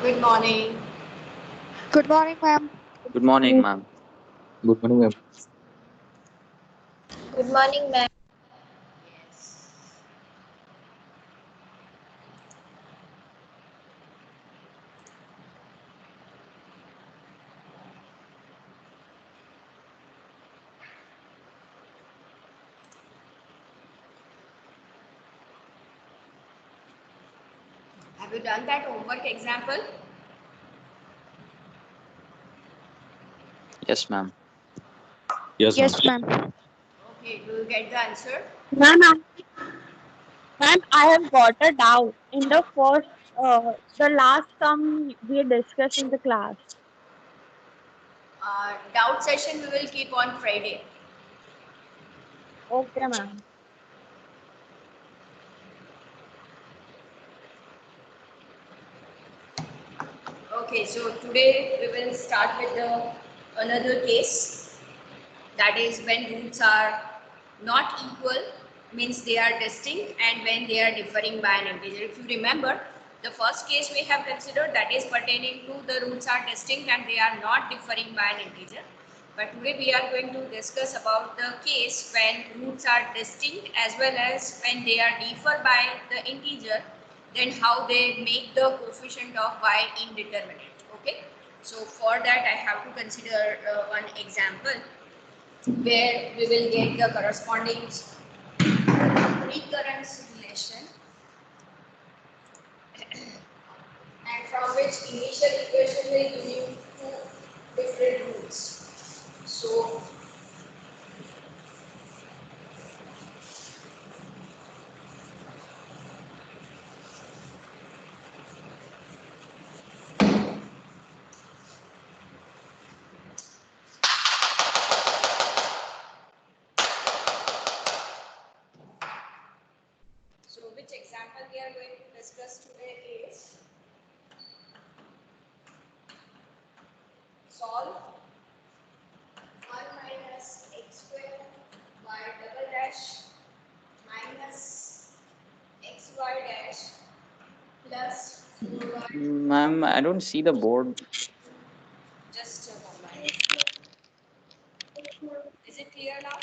Good morning. Good morning, ma'am. Good morning, ma'am. Good morning, ma'am. Good morning, ma'am. Have you done that homework example? Yes, ma'am. Yes, ma'am. Yes, ma'am. Okay, do you get the answer? Ma'am, I have got a doubt in the last term we discussed in the class. Doubt session we will keep on Friday. Okay, ma'am. Okay, so today we will start with another case. That is when roots are not equal, means they are distinct, and when they are differing by an integer. If you remember, the first case we have considered, that is pertaining to the roots are distinct and they are not differing by an integer. But today we are going to discuss about the case when roots are distinct as well as when they are differ by the integer, then how they make the coefficient of y indeterminate. Okay, so for that I have to consider one example where we will get the corresponding recurrence relation and from which initial equation will give you two different roots. So which example we are going to discuss today is solve 1 minus x square y double dash minus xy dash plus 4y. Ma'am, I don't see the board. Just a moment. Is it clear now?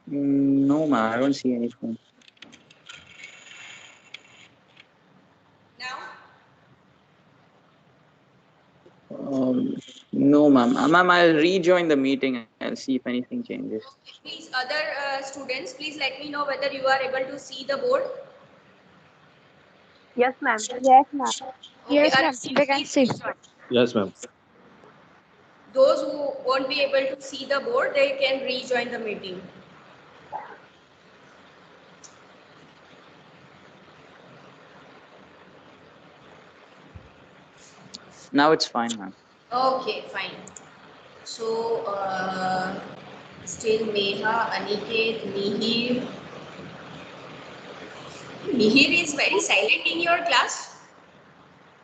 No, ma'am, I don't see anything. Now? No, ma'am. Ma'am, I'll rejoin the meeting and see if anything changes. Please, other students, please let me know whether you are able to see the board. Yes, ma'am. Yes, ma'am. Okay, Yes, ma'am. Arvind, We can please see. rejoin. Yes, ma'am. Those who won't be able to see the board, they can rejoin the meeting. Now it's fine, ma'am. Okay, fine. So, still Meha, Aniket, Mihir. Mihir is very silent in your class.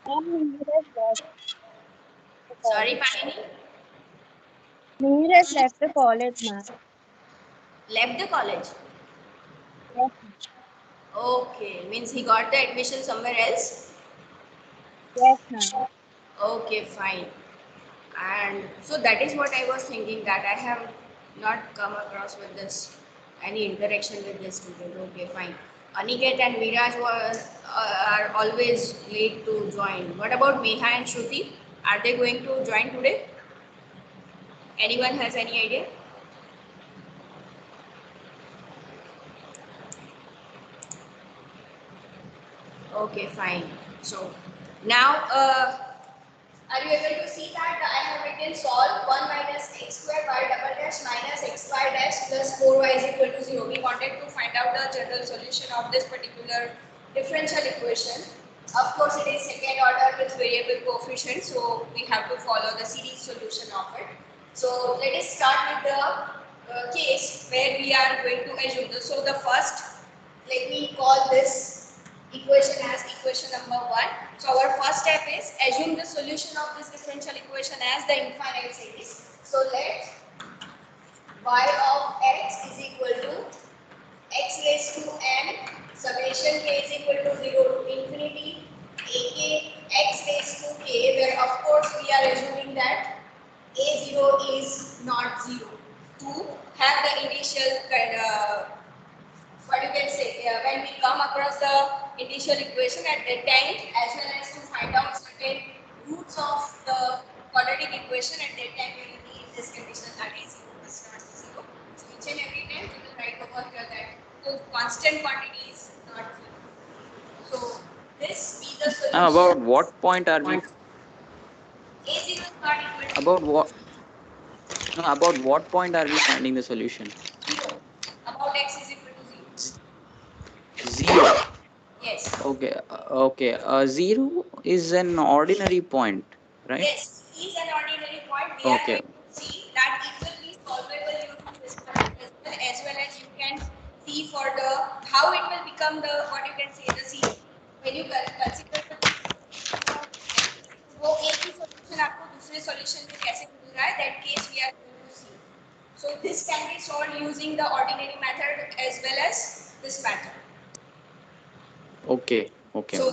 Ma'am, Mihir has left the Sorry, college. Panini. Mihir has left the college, ma'am. Left the college. Yes, Okay, means he got the admission somewhere else. yes, ma'am. Okay, fine. And so that is what I was thinking, that I have not come across with this any interaction with this student. Okay, fine. Aniket and Viraj are always late to join. What about Meha and Shruti? Are they going to join today? Anyone has any idea? Okay, fine. So now, are you able to see that I have written solve 1 minus x square y double dash minus xy dash plus 4y is equal to 0. We wanted to find out the general solution of this particular differential equation. Of course, it is second order with variable coefficient, so we have to follow the series solution of it. So let us start with the case where we are going to assume this. So the first, let me call this equation as equation number 1. So our first step is assume the solution of this differential equation as the infinite series. So let y of x is equal to x raised to n summation k is equal to 0 to come across the initial equation at that time, as well as to find out certain roots of the quadratic equation at that time, we will need this condition that is 0 is not 0. So each and every time we will write over here that the constant quantity is not 0. So this be the solution. About what point are we? A0 is not equal to About what? No, about what point are we finding the solution? 0. About x is equal to 0. 0. Yes. Okay. Okay. 0 is an ordinary point, right? Yes, is an ordinary point. We are Okay. going to see that it will be solvable using this method as well as you can see for the how it will become the what you can say the C. When you consider वो एक ही solution आपको दूसरे solution में कैसे मिल रहा है that case we are going to see. So this can be solved using the ordinary method as well as this method. Okay. Okay. So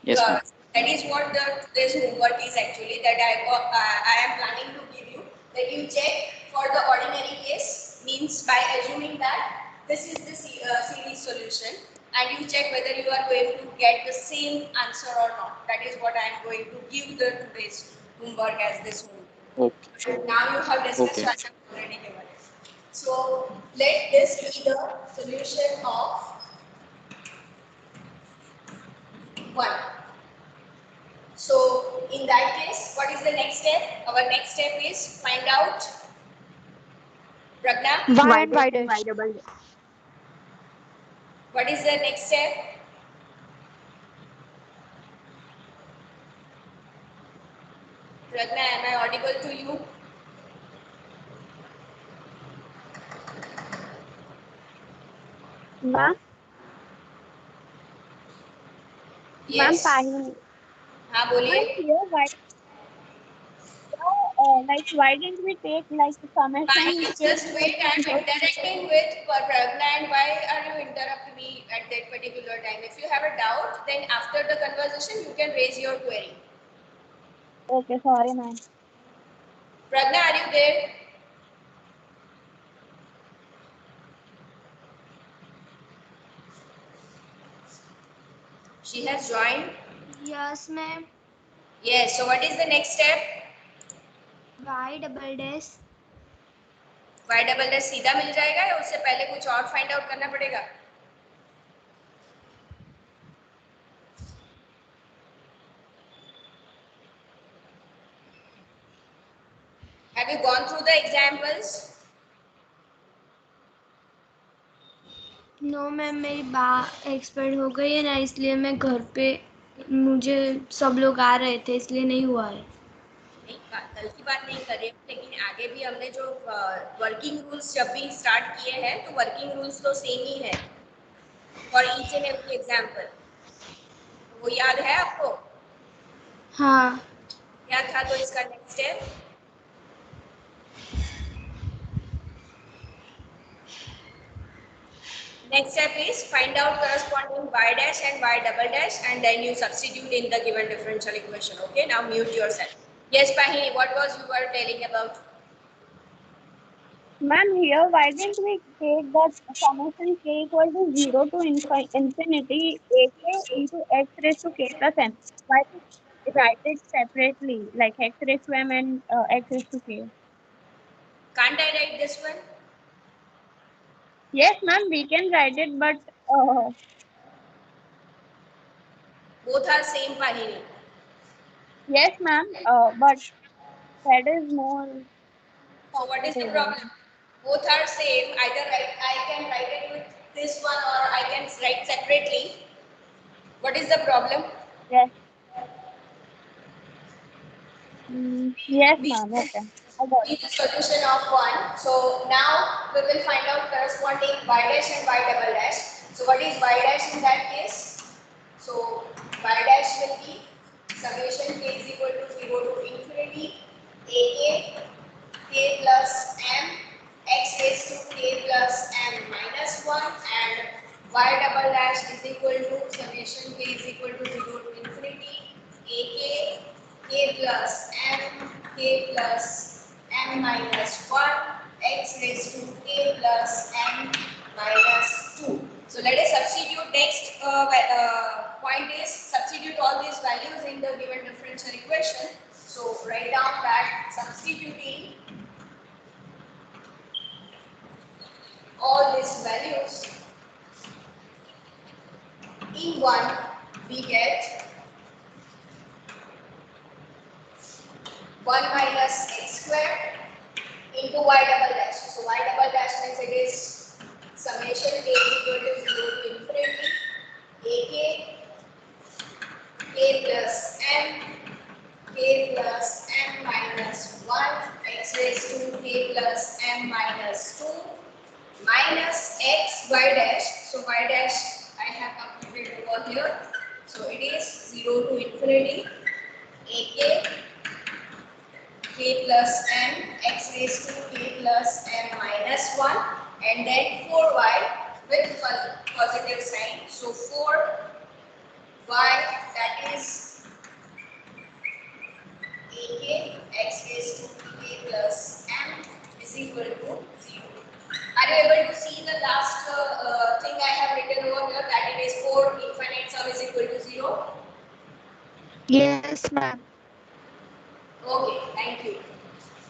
Yes, ma'am. that is what the today's homework is actually that I am planning to give you. That you check for the ordinary case means by assuming that this is the series solution, and you check whether you are going to get the same answer or not. That is what I am going to give the today's homework as this homework. Okay. And now you have discussed Okay. what I have already given. So let this be the solution of 1. So in that case, what is the next step? Our next step is find out Pragna. Y and Y dash. What is the next step? Pragna, am I audible to you? Ma'am, ma'am, Yes. Pahini. हाँ बोलिए. Ma'am, here, like, why didn't we take like summation? Pahini, just wait. I am interacting with Pragna, and why are you interrupting me at that particular time? If you have a doubt, then after the conversation, you can raise your query. Okay, sorry, ma'am. Pragna, are you there? She has joined. Yes, ma'am. Yes. So what is the next step? Y double dash. Y double dash सीधा मिल जाएगा या उससे पहले कुछ और find out करना पड़ेगा? Have you gone through the examples? No ma'am, मेरी बा एक्सपर्ट हो गई है ना, इसलिए मैं घर पे मुझे सब लोग आ रहे थे इसलिए नहीं हुआ है. नहीं, कल की बात नहीं कर रही हूँ, लेकिन आगे भी हमने जो वर्किंग रूल्स जब भी स्टार्ट किए हैं तो वर्किंग रूल्स तो सेम ही है for each and every example. वो याद है आपको? हाँ. क्या था तो इसका next step? Next step is find out corresponding y dash and y double dash, and then you substitute in the given differential equation. Okay, now mute yourself. Yes, Pahini, what was you were telling about? Ma'am, here, why didn't we take that summation k equal to 0 to infinity ak into x raised to k plus m? Why did we write it separately, like x raised to m and x raised to k? Can't I write this one? Yes, ma'am, we can write it, but Both are same, Pahini. yes, ma'am, but that is more. So what is the problem? Both are same. Either I can write it with this one or I can write separately. What is the problem? Yes. Yes, ma'am. Okay. I got Be the solution of 1. So now we will find out corresponding y dash and y double dash. So what is y dash in that case? So y dash will be summation k is equal to 0 to infinity ak k plus m x raised to k plus m minus 1, and y double dash is equal to summation k is equal to 0 to infinity ak k plus m k plus m minus 1 x raised to k plus m minus 2. So let us substitute next point is substitute all these values in the given differential equation. So write down that substituting all these values in one, we get 1 minus x square into y double dash. So y double dash means it is summation k is equal to 0 to infinity ak k plus m minus 1 x raised to k plus m minus 2 minus x y dash. So y dash I have completed over here. So it is 0 to infinity ak k plus m x raised to k plus m minus 1 and then 4y with positive sign. So 4y that is ak x raised to k plus m is equal to 0. Are you able to see the last thing I have written over here, that it is 4 infinite sum is equal to 0? Yes, ma'am. Okay, thank you.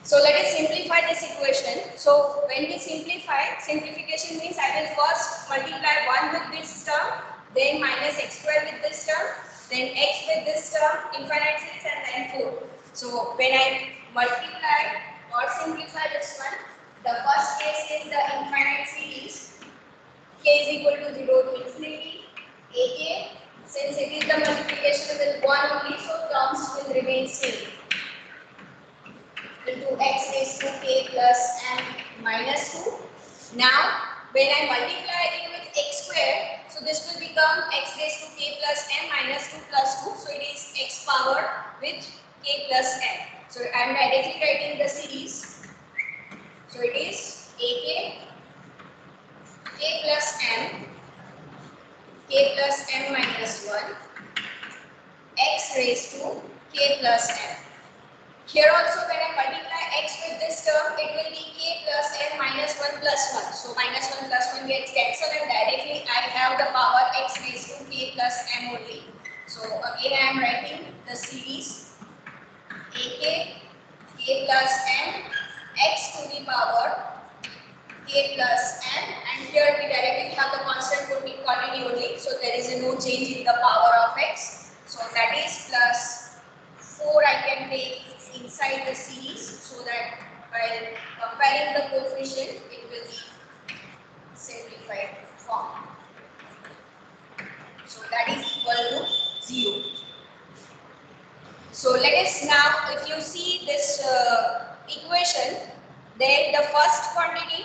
So let us simplify this equation. So when we simplify, simplification means I will first multiply 1 with this term, then minus x square with this term, then x with this term, infinite series, and then 4. So when I multiply or simplify this one, the first case is the infinite series, k is equal to 0 to infinity, ak, since it is the multiplication with 1 only, so terms will remain same, into x raised to k plus m minus 2. Now, when I multiply it with x square, so this will become x raised to k plus m minus 2 plus 2. So it is x power with k plus m. So I am directly writing the series. So it is ak k plus m minus 1 x raised to k plus m. Here also when I multiply x with this term, it will be k plus m minus 1 plus 1. So minus 1 plus 1 gets cancelled and directly I have the power x raised to k plus m only. So again I am writing the series ak k plus m x to the power k plus m, and here we directly have the constant quantity only. So there is no change in the power of x. So that is plus 4 I can take inside the series, so that while comparing the coefficient it will be simplified form. So that is equal to 0. So let us now, if you see this equation, then the first quantity,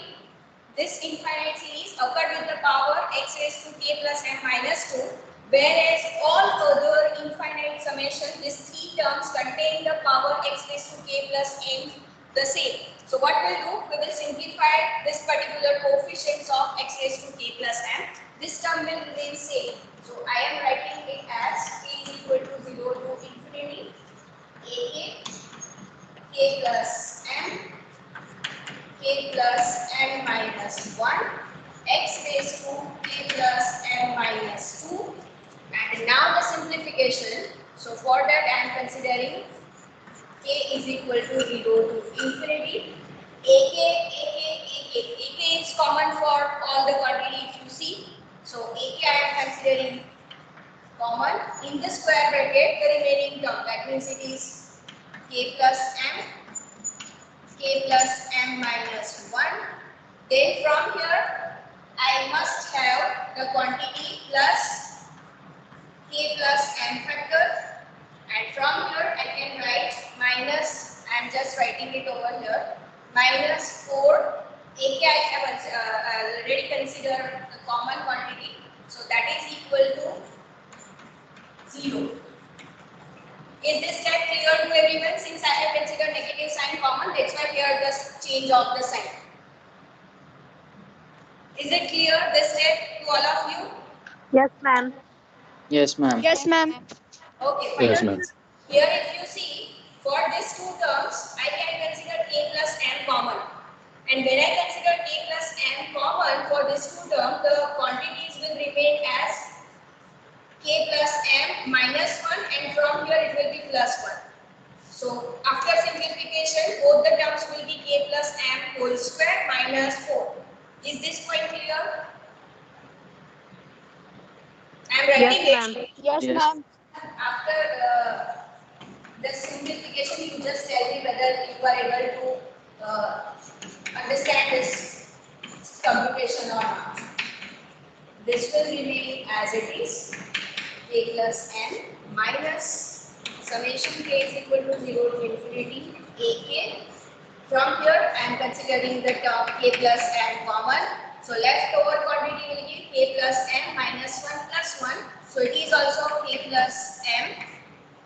this infinite series occurred with the power x raised to k plus m minus 2, whereas all other infinite summation, these three terms contain the power x raised to k plus m the same. So what we'll do, we will simplify this particular coefficients of x raised to k plus m. This term will remain same. So I am writing it as k is equal to 0 to infinity ak k plus m k plus m minus 1 x raised to k plus m minus 2, and now the simplification. So for that I am considering k is equal to 0 to infinity ak is common for all the quantity if you see. So ak I am considering common. In the square bracket the remaining term, that means it is k plus m minus 1. Then from here I must have the quantity plus k plus m factor, and from here I can write minus, I am just writing it over here, minus 4 ak I have already considered the common quantity, so that is equal to 0. Is this step clear to everyone? Since I have considered negative sign common, that's why here the change of the sign. Is it clear, this step, to all of you? Yes, ma'am. Yes, ma'am. Yes, ma'am. Okay, Yes, fine. ma'am. Here if you see, for these two terms, I can consider k plus m common. And when I consider k plus m common for this two term, the quantities will remain as k plus m minus 1 and from here it will be plus 1. So after simplification, both the terms will be k plus m whole square minus 4. Is this point clear? I am writing it. Yes, Yes. ma'am. After the simplification, you just tell me whether you are able to understand this computation or not. This will remain as it is, k plus m minus summation k is equal to 0 to infinity ak. From here, I am considering the term k plus m common. So leftover quantity will give k plus m minus 1 plus 1. So it is also k plus m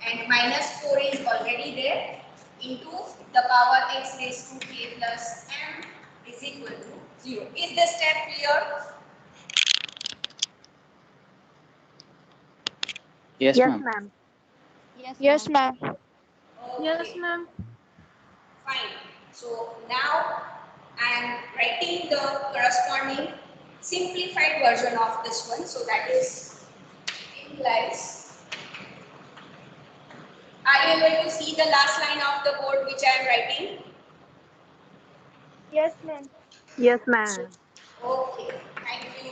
and minus 4 is already there into the power x raised to k plus m is equal to 0. Is the step clear? Yes, ma'am. Yes, ma'am. Okay. Fine. So now I am writing the corresponding simplified version of this one. So that is implies. Are you able to see the last line of the code which I am writing? Yes, ma'am. Okay. Thank you.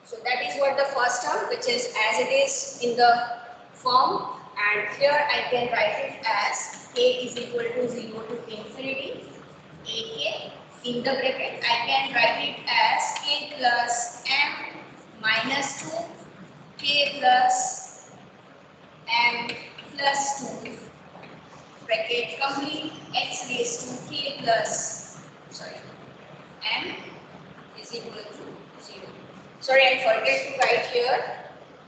So that is what the first term, which is as it is in the form, and here I can write it as k is equal to 0 to infinity ak. In the bracket, I can write it as k plus m minus 2 k plus m plus 2 bracket complete x raised to k plus m is equal to 0. Sorry, I forget to write here.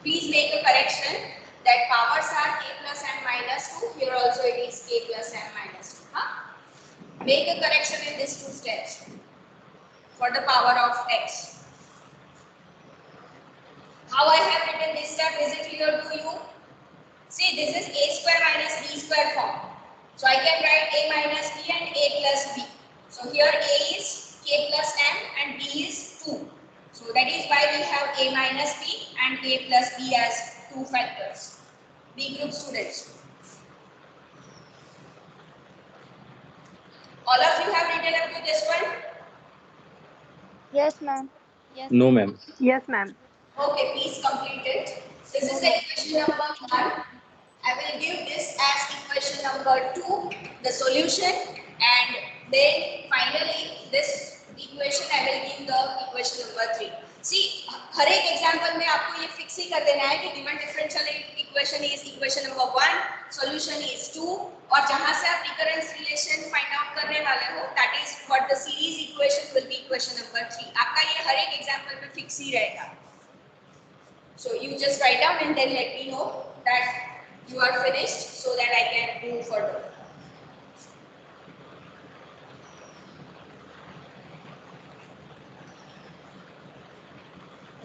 Please make a correction that powers are k plus m minus 2. Here also it is k plus m minus 2. Huh? Make a correction in these two steps for the power of x. How I have written this step, is it clear to you? See, this is a square minus b square form. So I can write a minus b and a plus b. So here a is k plus m and b is 2. So that is why we have a minus b and a plus b as two factors. B group students. All of you have written up to this one? Yes, ma'am. No, ma'am. Okay, please complete it. This is the equation number 1. I will give this as equation number 2, the solution, and then finally this equation I will give the equation number 3. See, हर एक example में आपको ये fix ही कर देना है कि given differential equation is equation number 1, solution is 2, और जहां से आप रिकरेंस रिलेशन फाइंड आउट करने वाले हो that is what the series equation will be equation number 3. आपका ये हर एक एग्जांपल में फिक्स ही रहेगा. So you just write down and then let me know that you are finished so that I can move further.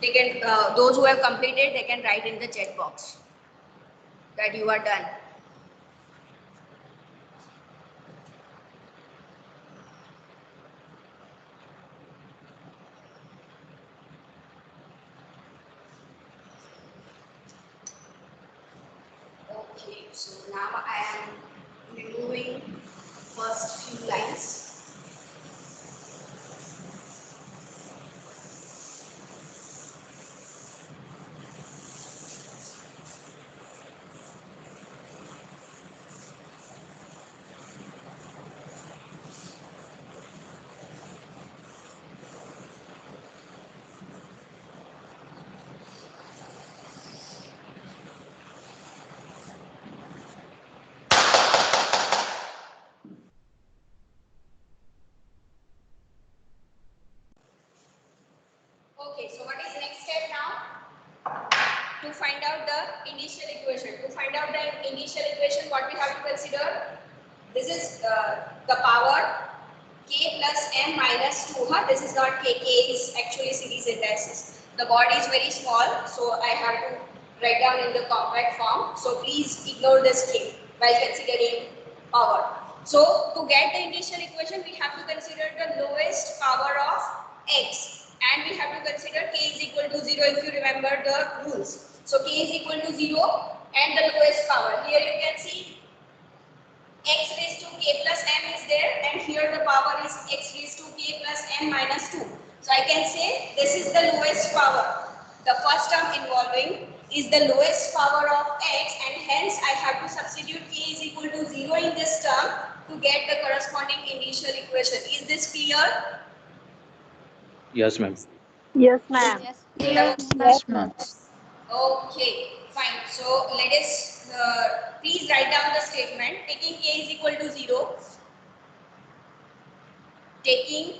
They can, those who have completed, they can write in the chat box that you are done. Okay, so now I am removing first few lines. Okay, so what is next step now? To find out the initial equation. To find out the initial equation, what we have to consider? This is the power k plus m minus 2. Huh? This is not k. K is actually series indices. The body is very small, so I have to write down in the compact form. So please ignore this k while considering power. So to get the initial equation, we have to consider the lowest power of x, and we have to consider k is equal to 0 if you remember the rules. So k is equal to 0 and the lowest power. Here you can see x raised to k plus m is there, and here the power is x raised to k plus m minus 2. So I can say this is the lowest power. The first term involving is the lowest power of x, and hence I have to substitute k is equal to 0 in this term to get the corresponding initial equation. Is this clear? Yes, ma'am. Yes, ma'am. Yes. Yes. Yes, Yes, ma'am. Okay, fine. So let us please write down the statement. Taking k is equal to 0, taking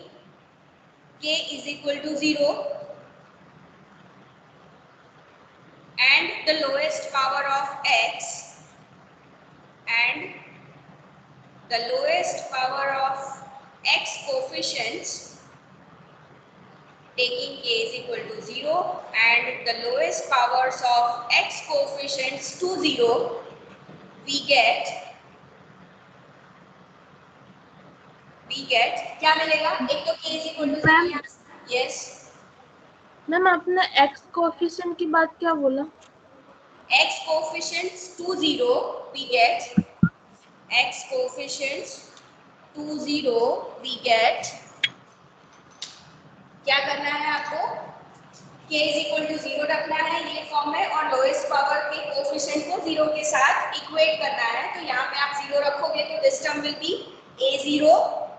k is equal to 0 and the lowest power of x, and the lowest power of x coefficients, taking k is equal to 0 and the lowest powers of x coefficients to 0, we get क्या मिलेगा? एक तो k is equal to 0, yes, ma'am आपने x coefficient की बात क्या बोला? x coefficients to 0, we get x coefficients to 0, we get, क्या करना है आपको? k is equal to 0 रखना है ये फॉर्म में, और लोएस्ट पावर के कोएफिशिएंट को 0 के साथ इक्वेट करना है. तो यहाँ पे आप 0 रखोगे तो this term will be a0,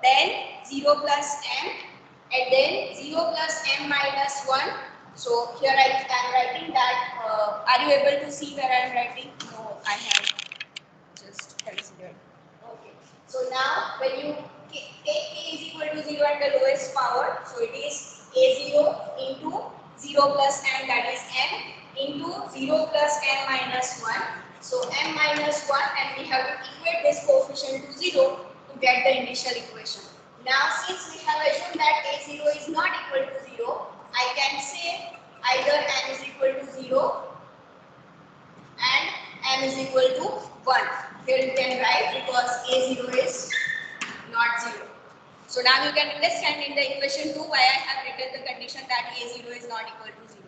then 0 plus m, and then 0 plus m minus 1. So here I am writing that. Are you able to see where I am writing? No, I have just considered. Okay. So now when you take k is equal to 0 and the lowest power, so it is a0 into 0 plus m, that is m, into 0 plus m minus 1. So m minus 1, and we have to equate this coefficient to 0 to get the initial equation. Now since we have assumed that a0 is not equal to 0, I can say either m is equal to 0 and m is equal to 1. Here you can write because a0 is not 0. So now you can understand in the equation 2 why I have written the condition that a0 is not equal to 0.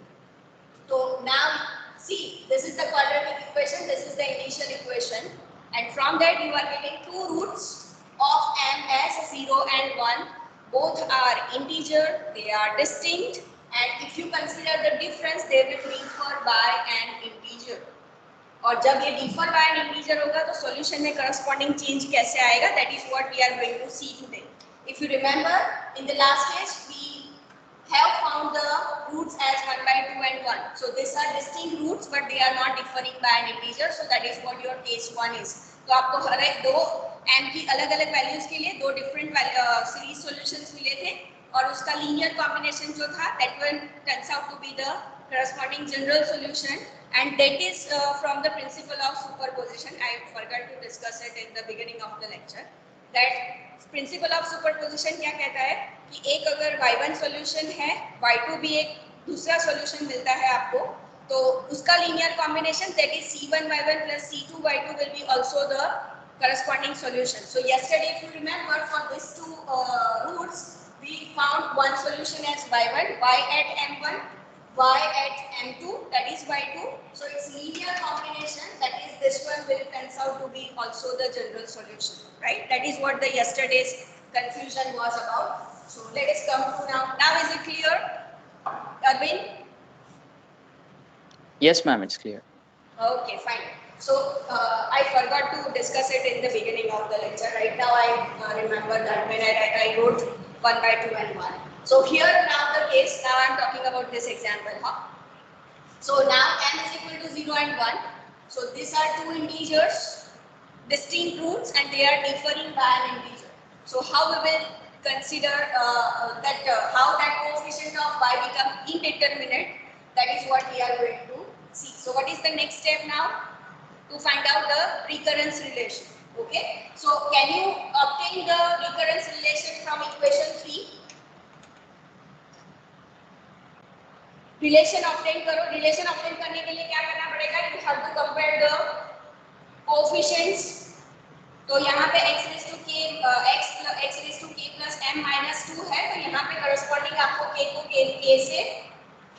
So now see, this is the quadratic equation, this is the initial equation, and from that you are getting two roots of m as 0 and 1. Both are integer, they are distinct, and if you consider the difference, they will differ by an integer. और जब ये differ by N integer होगा तो solution में corresponding change कैसे आएगा, that is what we are going to see today. If you remember in the last case we have found the roots as 1 by 2 and 1. So these are distinct roots but they are not differing by an integer. So that is what your case 1 is. तो आपको हर एक दो m की अलग-अलग values के लिए दो different series solutions मिले थे, और उसका लीनियर कॉम्बिनेशन जो था that one turns out to be the corresponding general solution, and that is from the principle of superposition. I forgot to discuss it in the beginning of the lecture. That principle of superposition क्या कहता है कि एक अगर y1 solution है, y2 भी एक दूसरा सॉल्यूशन मिलता है आपको, तो उसका linear combination that is c1y1 plus c2y2 will be also the corresponding solution. So yesterday if you remember, for these two roots we found one solution as y1, y at m1, y at m2, that is y2. So its linear combination, that is this one, will turns out to be also the general solution, right? That is what the yesterday's confusion was about. So let us come to now. Now is it clear, Arvind? Yes, ma'am, it's clear. Okay, fine. So I forgot to discuss it in the beginning of the lecture. Right now I remember that when I wrote 1 by 2 and 1. So here now the case, now I am talking about this example. So now m is equal to 0 and 1. So these are two integers, distinct roots, and they are differing by an integer. So how we will consider how that coefficient of y become indeterminate, that is what we are going to see. So what is the next step now? To find out the recurrence relation. Okay. So can you obtain the recurrence relation from equation 3? Relation obtain करो. Relation obtain करने के लिए क्या करना पड़ेगा? You have to compare the coefficients. तो यहाँ पे x raise to k x raise to k plus m minus 2 है, तो यहाँ पे करस्पॉन्डिंग आपको k को k से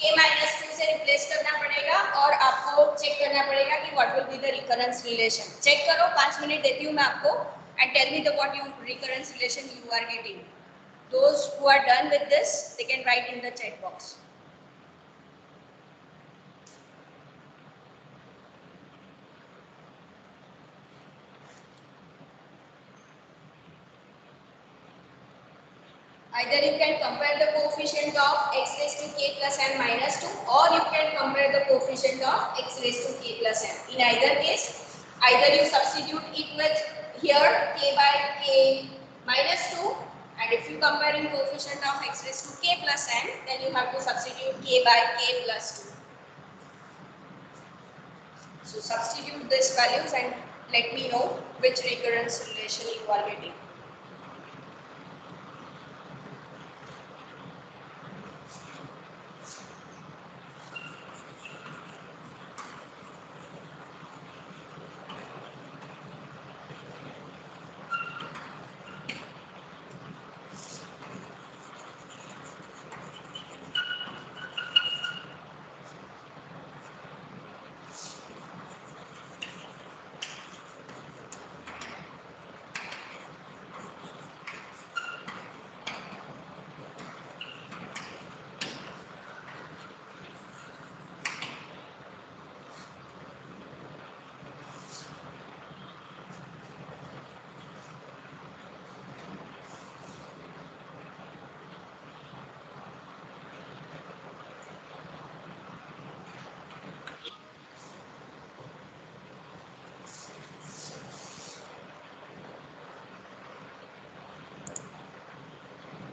k माइनस 2 से रिप्लेस करना पड़ेगा और आपको चेक करना पड़ेगा कि what will be the recurrence relation. Check करो, 5 मिनट देती हूँ मैं आपको, and tell me the what you recurrence relation you are getting. Those who are done with this, they can write in the chat box. Either you can compare the coefficient of x raised to k plus m minus 2, or you can compare the coefficient of x raised to k plus m. In either case, either you substitute it with here k by k minus 2, and if you compare in coefficient of x raised to k plus m, then you have to substitute k by k plus 2. So substitute these values and let me know which recurrence relation you are getting.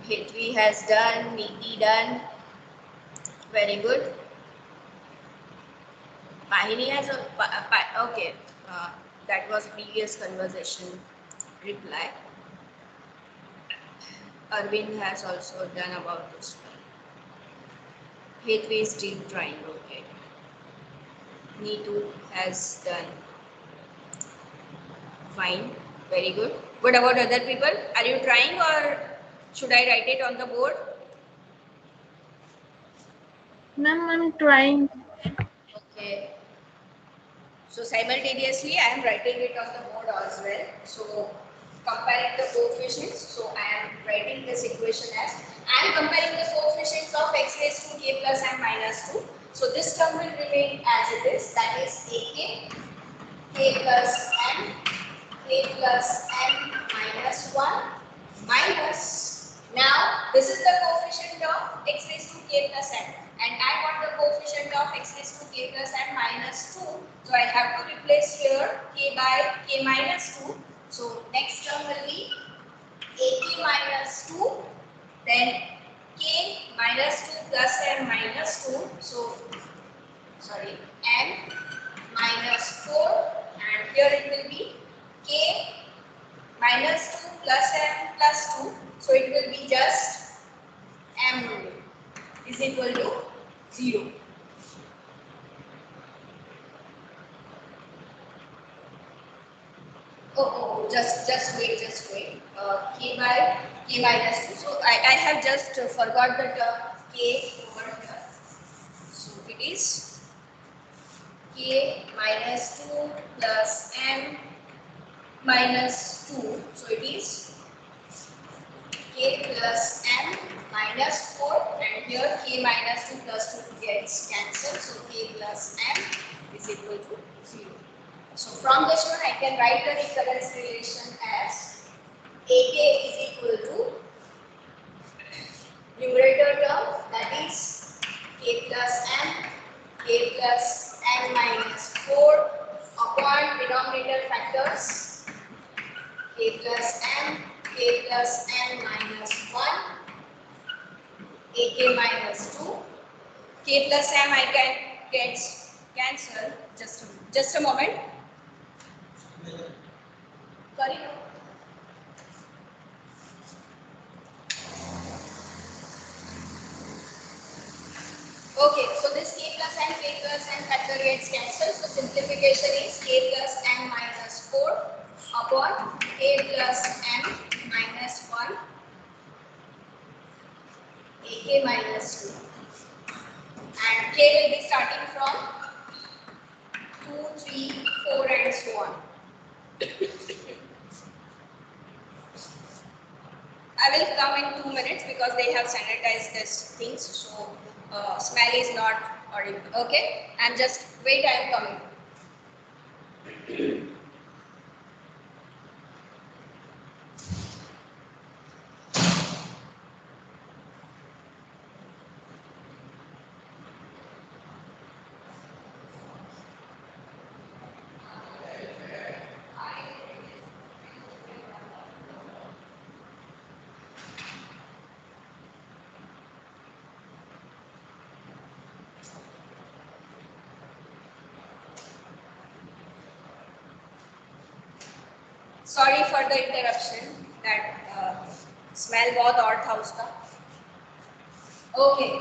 Hetvi has done, Niti done. Very good. Pahini has okay. That was previous conversation reply. Arvind has also done about this one. Hetvi is still trying. Okay. Neetu has done. Fine. Very good. What about other people? Are you trying or should I write it on the board? Ma'am, I'm trying. Okay. So simultaneously I am writing it on the board as well. So comparing the coefficients. So I am writing this equation as I am comparing the coefficients of x raised to k plus m minus 2. So this term will remain as it is. That is ak k plus m minus 1 minus, now this is the coefficient of x raised to k plus m, and I want the coefficient of x raised to k plus m minus 2, so I have to replace here k by k minus 2. So next term will be ak minus 2, then k minus 2 plus m minus 2, so sorry, m minus 4, and here it will be k minus 2 plus m plus 2, so it will be just m is equal to 0. Just wait. K by k minus 2. So I have just forgot the term k over here. So it is k minus 2 plus m minus 2. So it is k plus m minus 4, and here k minus 2 plus 2 gets cancelled. So k plus m is equal to 0. So from this one I can write the recurrence relation as ak is equal to numerator term, that is k plus m minus 4 upon denominator factors k plus m minus 1 ak minus 2 k plus m I can get cancelled. Just a moment. Sorry. Okay, so this k plus n factor gets cancelled. So simplification is k plus n minus 4 upon k plus n minus 1 ak minus 2. And k will be starting from 2, 3, 4 and so on. I will come in 2 minutes because they have sanitized these things, so smell is not audible. Okay, I'm just wait. I am coming. Sorry for the interruption. That smell बहुत और था उसका. Okay,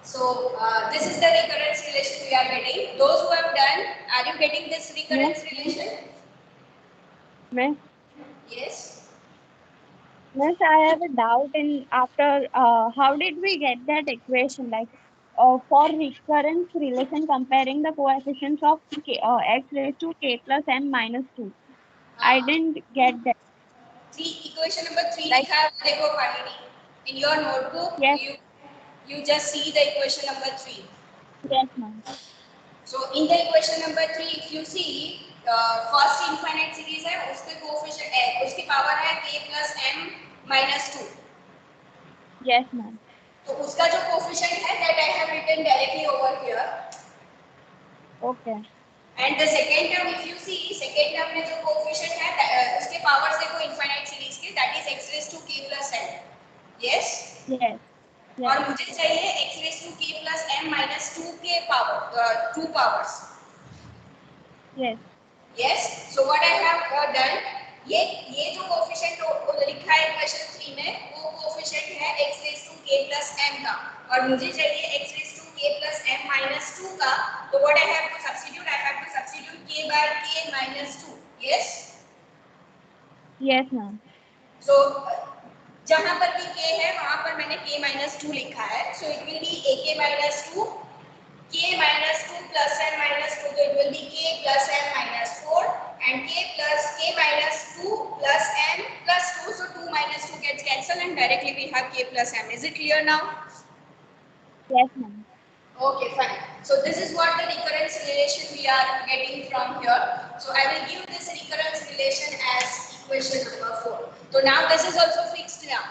so this is the recurrence relation we are getting. Those who have done, are you getting this recurrence relation? Miss, Yes. Miss, I have a doubt in after how did we get that equation like for recurrence relation comparing the coefficients of x raised to k plus m minus 2. I didn't get that. Equation number 3 Like, लिखा है वो देखो finally. In your notebook, yes, you just see the equation number 3. yes, ma'am. So in the equation number 3, if you see first infinite series है उसके coefficient है उसकी power है k plus m minus 2. Yes, ma'am. तो उसका जो coefficient है that I have written directly over here. Okay. And the second term, if you see, second term में जो coefficient है उसके powers देखो infinite series के, that is x raised to k plus m. Yes. Yes. Yes. और मुझे चाहिए x raised to k plus m minus 2 के power 2 powers. Yes. Yes. So what I have done, ये जो coefficient लिखा है equation 3 में वो coefficient है x raised to k plus m का और मुझे चाहिए x raised to k plus m minus 2 का. तो what I have to substitute? I have to substitute k by k minus 2. Yes. Yes, ma'am. So जहाँ पर भी k है वहाँ पर मैंने k minus 2 लिखा है. So it will be ak minus 2 k minus 2 plus m minus 2. So it will be k plus m minus 4 and k plus k minus 2 plus m plus 2. So 2 minus 2 gets cancelled and directly we have k plus m. Is it clear now? Yes, ma'am. Okay, fine. So this is what the recurrence relation we are getting from here. So I will give this recurrence relation as equation number 4. So now this is also fixed now.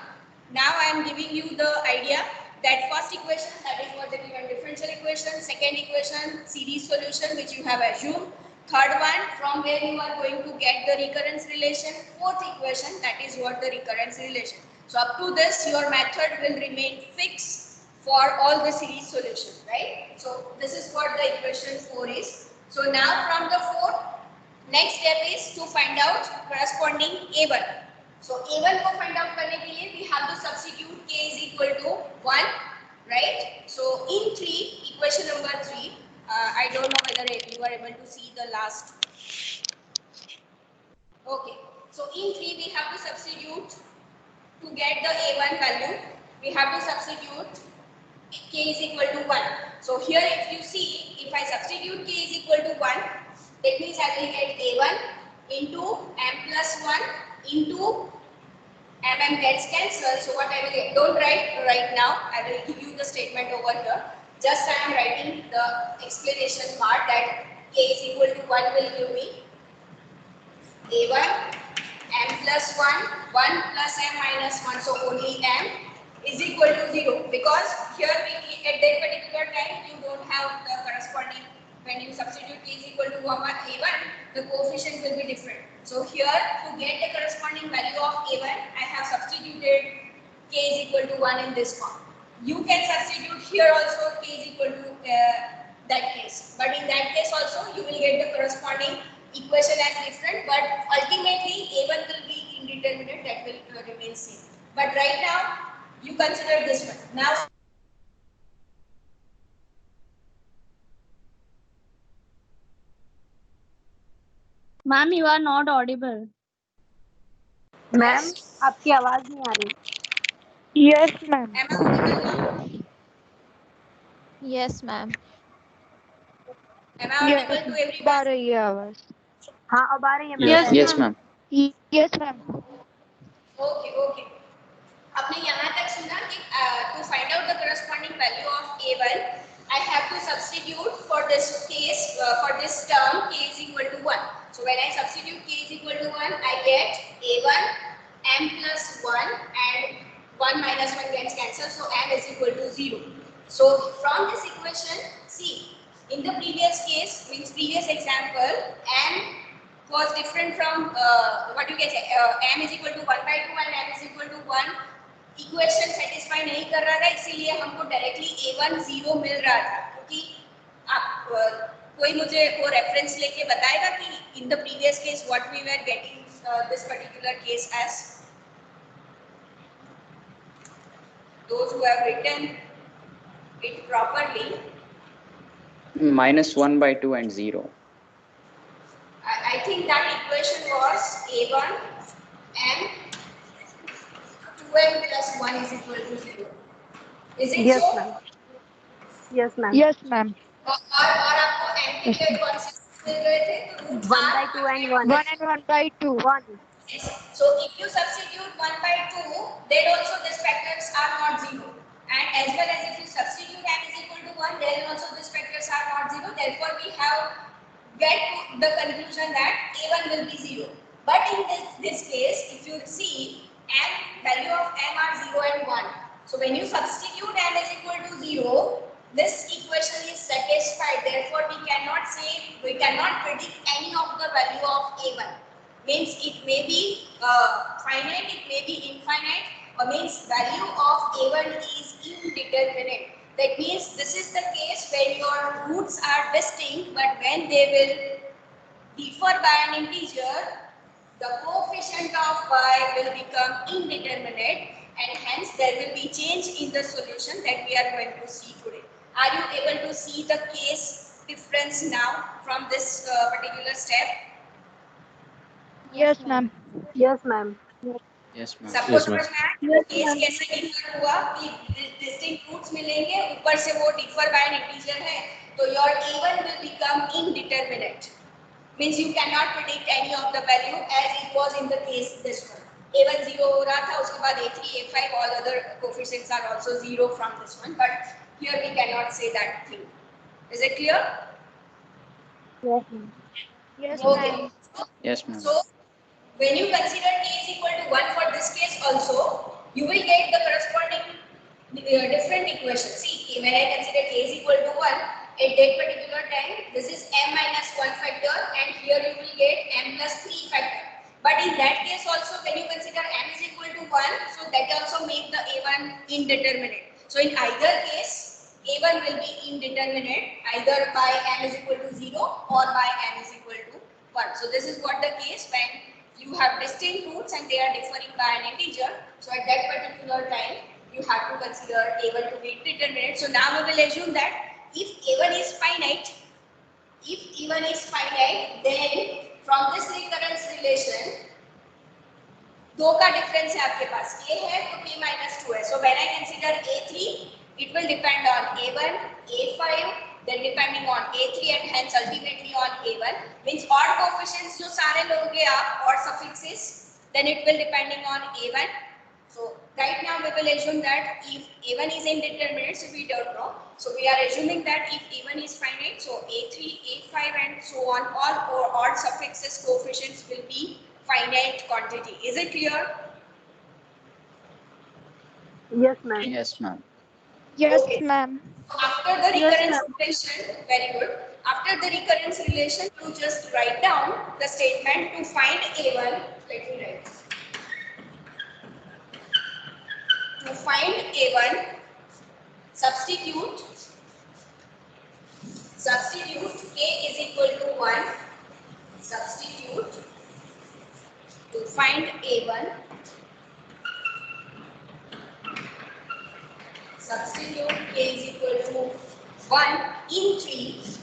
Now I am giving you the idea that first equation, that is what the given differential equation, second equation, series solution which you have assumed, third one from where you are going to get the recurrence relation, fourth equation, that is what the recurrence relation. So up to this your method will remain fixed for all the series solution, right? So this is what the equation 4 is. So now from the 4, next step is to find out corresponding A1. So A1 को find out करने के लिए we have to substitute k is equal to 1, right? So in 3, equation number 3, I don't know whether you are able to see the last. Okay. So in 3 we have to substitute to get the A1 value. We have to substitute k is equal to 1. So here if you see, if I substitute k is equal to 1, that means I will get a1 into m plus 1 into m gets cancelled. So what I will get, don't write right now, I will give you the statement over here. Just I am writing the explanation part that k is equal to 1 will give me a1 m plus 1, 1 plus m minus 1, so only m is equal to 0 because here we at that particular time you don't have the corresponding, when you substitute k is equal to a1, the coefficient will be different. So here to get the corresponding value of a1, I have substituted k is equal to 1 in this form. You can substitute here also k is equal to that case, but in that case also you will get the corresponding equation as different, but ultimately a1 will be indeterminate, that will remain same. But right now you consider this one. Now ma'am you are not audible. Ma'am आपकी आवाज नहीं आ रही. Yes ma'am. Am I audible now? Yes ma'am. Am I audible to आ everyone? रही है आवाज. हाँ अब आ रही है Yes, ma'am. Yes, ma'am. Yes ma'am. Okay, okay. आपने यहाँ तक सुना कि to find out the corresponding value of A1, I have to substitute for this case, for this term k is equal to 1. So when I substitute k is equal to 1, I get A1 m plus 1 and 1 minus 1 gets cancelled, so m is equal to 0. So from this equation, see, in the previous case, means previous example, m was different from what you can say m is equal to 1 by 2 and m is equal to 1. Equation satisfy नहीं कर रहा था, इसीलिए हमको directly a1 0 मिल रहा था. क्योंकि आप कोई मुझे वो रेफरेंस लेके बताएगा कि in the previous case what we were getting this particular case as. Those who have written it properly. -1 by 2 and 0. I think that equation was a1 m 2m plus 1 is equal to 0. Is it Yes so? Ma'am. Yes ma'am. Yes ma'am. और आपको m के लिए कौन से मिल रहे थे? तो root 1 by 2 and 1. 1 and 1 by 2. 1. Yes. So if you substitute 1 by 2, then also these factors are not 0. And as well as if you substitute m is equal to 1, then also these factors are not 0. Therefore, we have get to the conclusion that a1 will be 0. But in this case, if you see, m value of m are 0 and 1. So when you substitute m is equal to 0, this equation is satisfied. Therefore, we cannot predict any of the value of a1. Means it may be finite, it may be infinite, or means value of a1 is indeterminate. That means this is the case when your roots are distinct, but when they will differ by an integer, the coefficient of y will become indeterminate, and hence there will be change in the solution that we are going to see today. Are you able to see the case difference now from this particular step? Yes ma'am. Yes ma'am. Yes, ma'am. सबको Yes, समझ ma'am. में आया case कैसे differ हुआ कि distinct roots मिलेंगे, ऊपर से वो डिफर बाय एन इंटीजर है, तो your a1 will become indeterminate. Means you cannot predict any of the value as it was in the case this one. a1 0 हो रहा था, उसके बाद a3 a5 all other coefficients are also 0 from this one, but here we cannot say that thing. Is it clear? Yes ma'am. Yes Okay. Ma'am. Yes, ma'am. So when you consider k is equal to 1 for this case also, you will get the corresponding different equation. See, when I consider k is equal to 1, at that particular time, this is m minus 1 factor, and here you will get m plus 3 factor. But in that case also, when you consider m is equal to 1, so that also make the a1 indeterminate. So in either case, a1 will be indeterminate either by m is equal to 0 or by m is equal to 1. So this is what the case when you have distinct roots and they are differing by an integer. So at that particular time, you have to consider a1 to be indeterminate. So now we will assume that if a1 is finite, then from this recurrence relation, दो का difference है आपके पास, a है तो k minus 2 है. So when I consider a3, it will depend on a1, a5, then depending on a3 and hence ultimately on a1. Means odd coefficients जो सारे लोगे आप odd suffixes, then it will depending on a1. So right now we will assume that if a1 is indeterminate, so we don't know. So we are assuming that if a1 is finite, so a3, a5 and so on, all odd suffixes coefficients will be finite quantity. Is it clear? Yes ma'am. Yes, ma'am. Yes Okay. Ma'am. After the recurrence relation, very good. After the recurrence relation, you just write down the statement to find a1. Let me write. To find a1, substitute k is equal to 1. Substitute to find a1. Substitute k is equal to 1 in 3.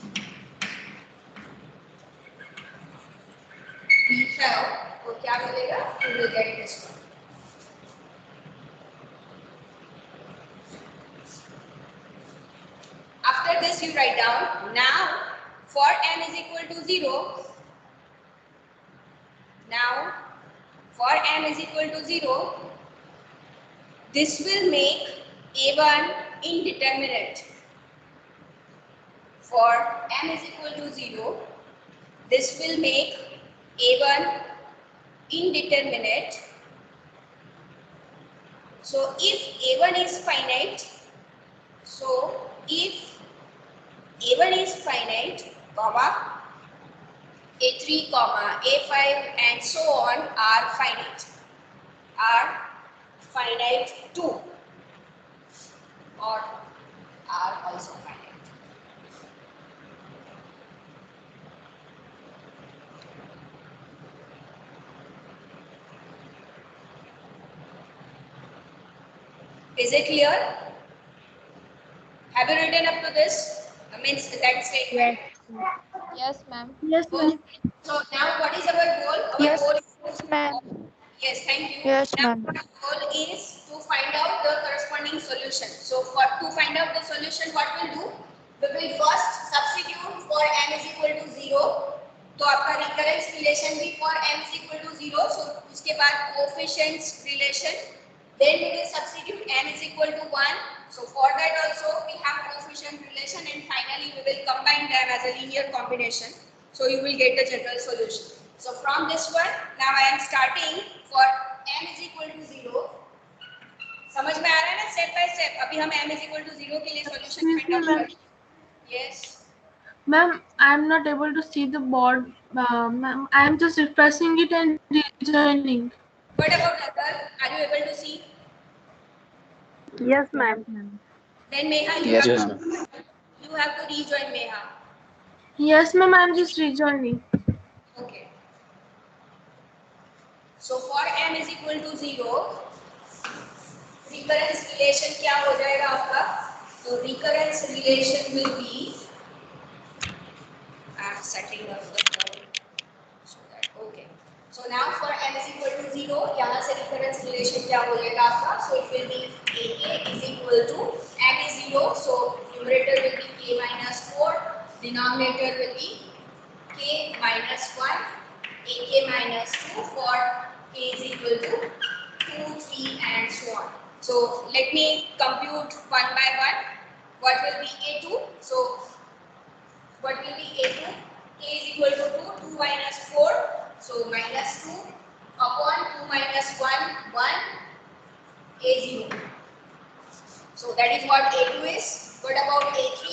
क्या मिलेगा? You will get this one. After this you write down, now for m is equal to 0, now for m is equal to 0, this will make a1 indeterminate. For m is equal to 0, this will make a1 indeterminate. So if a1 is finite, so if a1 is finite, comma, a3, comma, a5 and so on are finite too, or are also finite. Is it clear? Have you written up to this? Means that statement? Yes, ma'am. Yes, ma'am. So now what is our goal? Our Yes, goal is, ma'am. yes, thank you. Yes, Now ma'am. our goal is to find out the corresponding solution. So to find out the solution, what we'll do? We will first substitute for m is equal to 0. तो आपका recurrence relation भी for m is equal to 0. So उसके बाद coefficients relation. Then we will substitute n is equal to 1. So for that also we have coefficient relation, and finally we will combine them as a linear combination. So you will get the general solution. So from this one, now I am starting for m is equal to 0. समझ में आ रहा है ना step by step? अभी हम m is equal to 0 के लिए solution find out करेंगे. Yes. Ma'am, I am not able to see the board. Ma'am, I am just refreshing it and rejoining. What about Agar? Are you able to see? Yes, ma'am. Then Meha, Yes, Yes, ma'am. ma'am. you have to rejoin Meha. Yes, ma'am, I am just rejoining. Okay. So for m is equal to 0, recurrence relation क्या हो जाएगा आपका? तो recurrence relation will be, I am setting up the code so that, okay. So now for m is equal to 0, यहाँ से recurrence relation क्या हो जाएगा आपका? So it will be ak is equal to m is 0, so numerator will be k minus 4, denominator will be k minus 1, ak minus 2 for k is equal to 2, 3 and so on. So let me compute one by one. What will be a2? So what will be a2? K is equal to 2, 2 minus 4. So minus 2 upon 2 minus 1, 1, a0. So that is what a2 is. What about a3?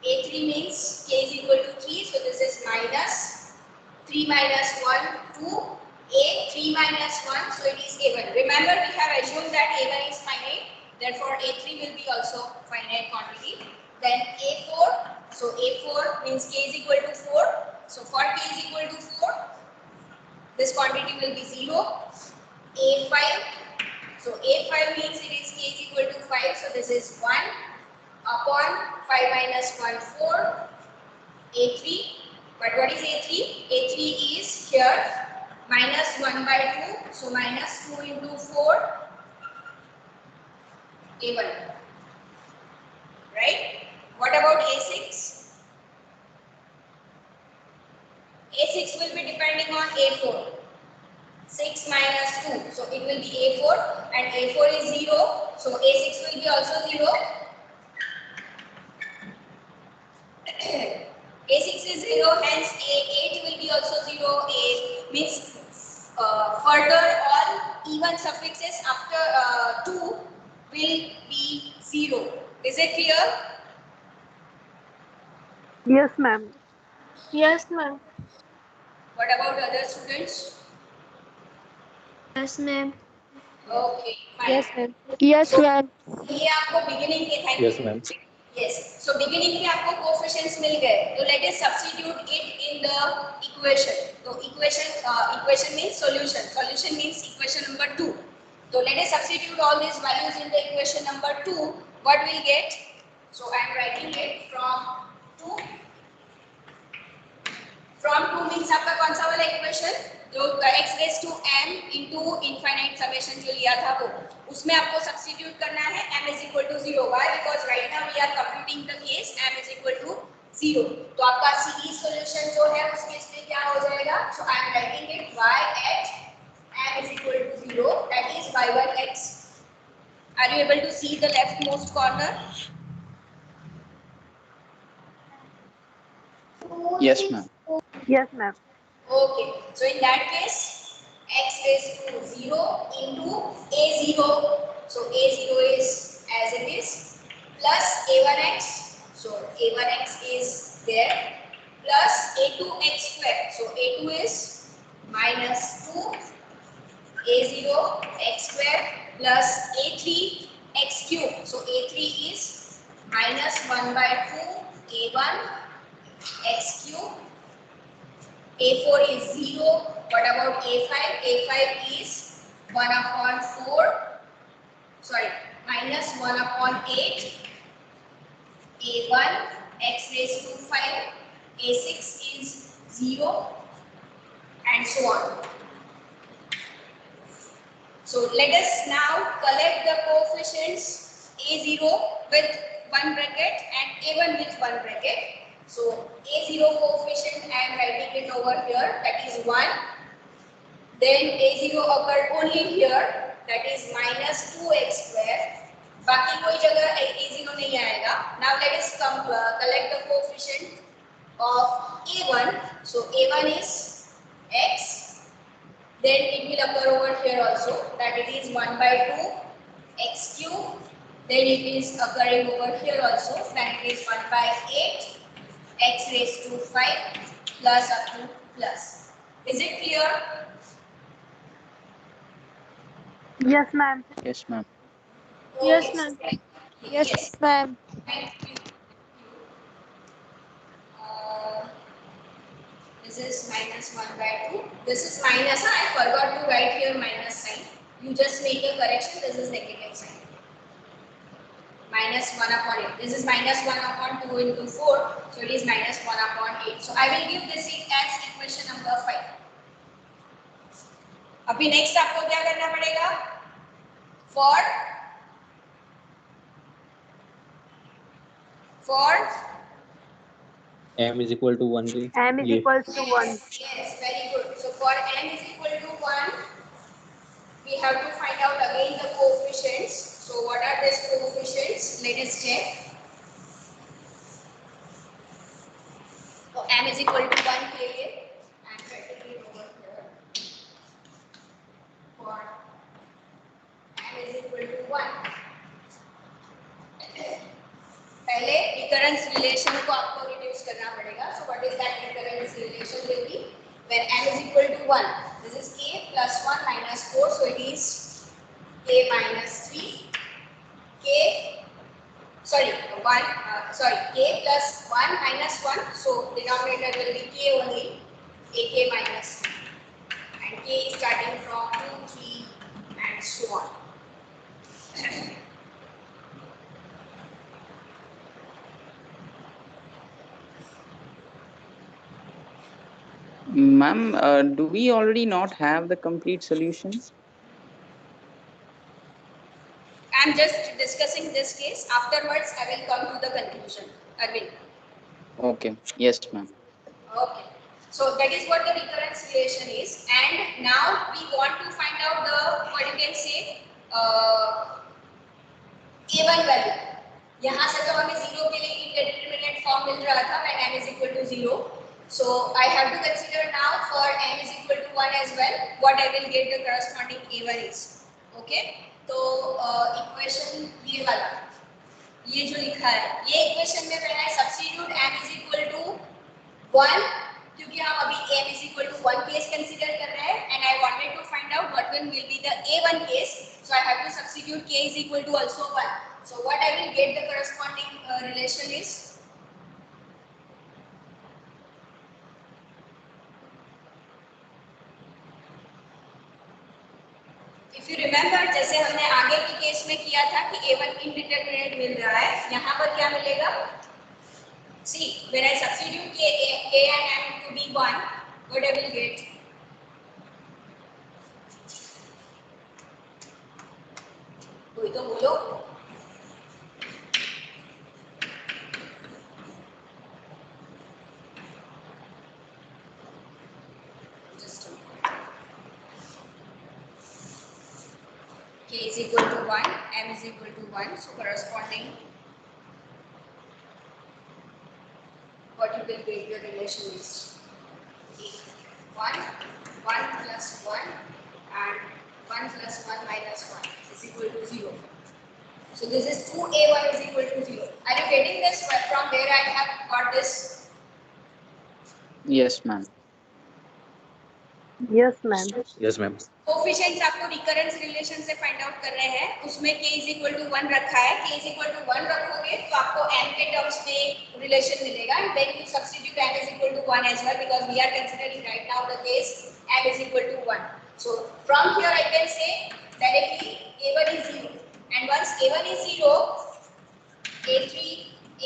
a3 means k is equal to 3. So this is minus 3 minus 1, 2. A 3 minus 1, so it is a1. Remember, we have assumed that a1 is finite, therefore a3 will be also finite quantity. Then a4, so a4 means k is equal to 4. So for k is equal to 4, this quantity will be 0. a5, so a5 means it is k is equal to 5, so this is 1 upon 5 minus 1, 4. a3, but what is a3? a3 is here minus 1 by 2, so minus 2 into 4, a1, right? What about a6? a6 will be depending on a4, 6 minus 2, so it will be a4, and a4 is 0, so a6 will be also 0. a6 is 0, hence a8 will be also 0. A means further all even suffixes after 2 will be 0. Is it clear? Yes, ma'am. Yes, ma'am. What about other students? Yes, ma'am. Okay, fine. Yes, ma'am. Yes, ma'am. ये आपको beginning के thank Yes, you. ma'am. Yes. So beginning के आपको coefficients मिल गए. तो let us substitute it in the equation. तो equation means solution. Solution means equation number 2. So let us substitute all these values in the equation number 2. What we'll get? So I am writing it from 2 from 2 means आपका कौन सा वाला equation जो x raise to m into infinite summation जो लिया था वो उसमें आपको सब्स्टिट्यूट करना है m is equal to 0 why because right now we are computing the case m is equal to 0 तो आपका सीरीज सॉल्यूशन जो है उस केस में क्या हो जाएगा so I am writing it y at m is equal to 0 that is y1x. Are you able to see the leftmost corner? Yes, ma'am. Yes, ma'am. Okay, so in that case, x raised to 0 into a0. So a0 is as it is plus a1x. So a1x is there plus a2x square. So a2 is minus 2 a0 x square plus a3 x cube. So a3 is minus 1 by 2 a1 x cube. A4 is 0. What about A5? A5 is 1 upon 4. Sorry, minus 1 upon 8. A1 x raised to 5. A6 is 0 and so on. So let us now collect the coefficients A0 with one bracket and A1 with one bracket. So A0 coefficient I am writing it over here, that is 1. Then A0 occurred only here, that is minus 2x square. बाकी कोई जगह A0 नहीं आएगा. Now let us collect the coefficient of A1. So A1 is x. Then it will occur over here also, that it is 1 by 2 x cube. Then it is occurring over here also, that it is 1 by 8 x raised to 5 plus up to plus. Is it clear? Yes, ma'am. Yes, ma'am. Yes, ma'am. Yes, ma'am. Thank you. This is minus 1 by 2. This is minus. I forgot to write here minus sign. You just make a correction. This is negative sign. Minus 1 upon 8. This is minus 1 upon 2 into 4. So it is minus 1 upon 8. So I will give this as equation number 5. अभी next आपको क्या करना पड़ेगा? For M is equal to 1 पे M is ये equals to 1. yes, very good. So for m is equal to 1, we have to find out again the coefficients. So what are these coefficients? Let us check. So m is equal to 1 के लिए I am writing it over here. For m is equal to 1. पहले recurrence relation को आपको reduce करना पड़ेगा. So what is that recurrence relation will be? When m is equal to 1, this is k plus 1 minus 4, so it is k minus 3. K plus 1 minus 1, so denominator will be k only, ak minus 3. And k is starting from 2, 3 and so on. Ma'am, do we already not have the complete solution? I am just discussing this case. Afterwards, I will come to the conclusion. Arvind. Okay. Yes, ma'am. Okay. So that is what the recurrence relation is. And now we want to find out the, what you can say, A1 value. यहाँ से तो हमें 0 के लिए indeterminate form मिल रहा था when m is equal to 0. So I have to consider now for m is equal to 1 as well, what I will get the corresponding A1 is. Okay. तो equation ये वाला, ये जो लिखा है, ये इक्वेशन में पहले substitute m is equal to 1, क्योंकि हम अभी m is equal to 1 case consider कर रहे हैं, and I wanted to find out what will be the A1 case, so I have to substitute k is equal to also 1. So what I will get the corresponding relation is if you remember, जैसे हमने आगे के case में किया था कि A1 indeterminate मिल रहा है, यहाँ पर क्या मिलेगा? See, when I substitute k and m to be 1, what I will get? कोई तो बोलो. Just a minute. K is equal to 1, m is equal to 1, so corresponding what you will get your relation is 1, 1 plus 1 and 1 plus 1 minus 1 is equal to 0. So this is 2a1 is equal to 0. Are you getting this from where I have got this? Yes, ma'am. Yes, ma'am. Yes, ma'am. Coefficients आपको recurrence relation से find out कर रहे हैं, उसमें k is equal to 1 रखा है. k is equal to 1 रखोगे तो आपको m के टर्म्स में रिलेशन मिलेगा, and then you substitute m is equal to 1 as well, because we are considering right now the case m is equal to 1. So from here I can say directly a1 is 0, and once a1 is 0, a3,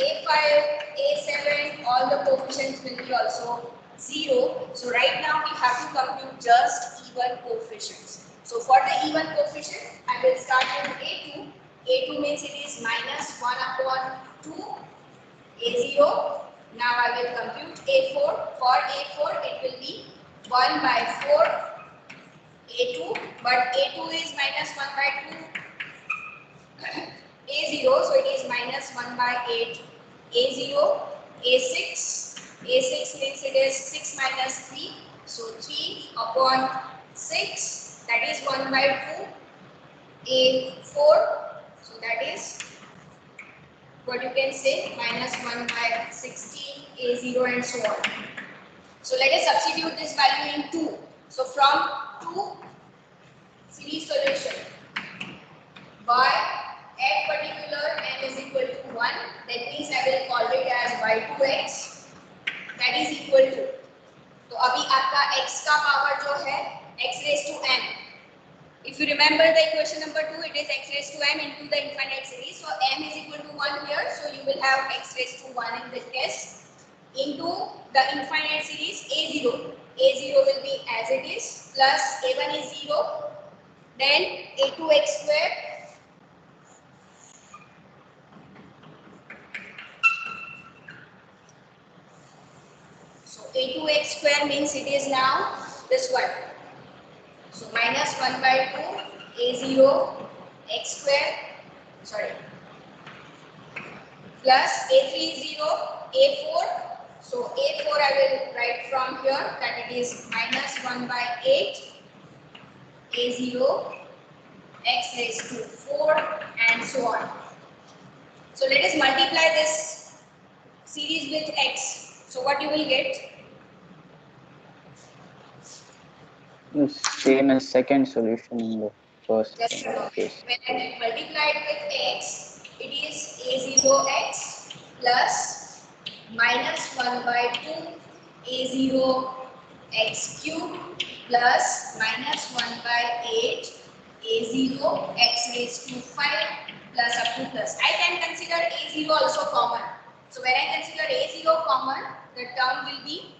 a5, a7, all the coefficients will be also 0. So right now we have to compute just even coefficients. So for the even coefficient, I will start with a2. a2 means it is minus 1 upon 2, a0. Now I will compute a4. For a4 it will be 1 by 4 a2, but a2 is minus 1 by 2 a0, so it is minus 1 by 8 a0. a6 means it is 6 minus 3, so 3 upon 6, that is 1 by 2 a4, so that is what you can say minus 1 by 16 a0 and so on. So let us substitute this value in 2. So from 2 series solution by at particular n is equal to 1, that means I will call it as y2x, that is equal to, तो अभी आपका x का power जो है x raised to m. If you remember the equation number 2, it is x raised to m into the infinite series. So m is equal to 1 here, so you will have x raised to 1 in this case into the infinite series a0. a0 will be as it is, plus a1 is 0, then a2x square a2x square means it is now this one. So minus 1 by 2 a0 x square, sorry, plus a3 is 0 a4. So a4 I will write from here that it is minus 1 by 8 a0 x raised to 4 and so on. So let us multiply this series with x. So what you will get? Same as second solution in the first Just a moment. case. When I multiply it with x, it is a0x plus minus 1 by 2 a0 x cube plus minus 1 by 8 a0 x raised to 5 plus up to plus. I can consider a0 also common. So when I consider a0 common, the term will be,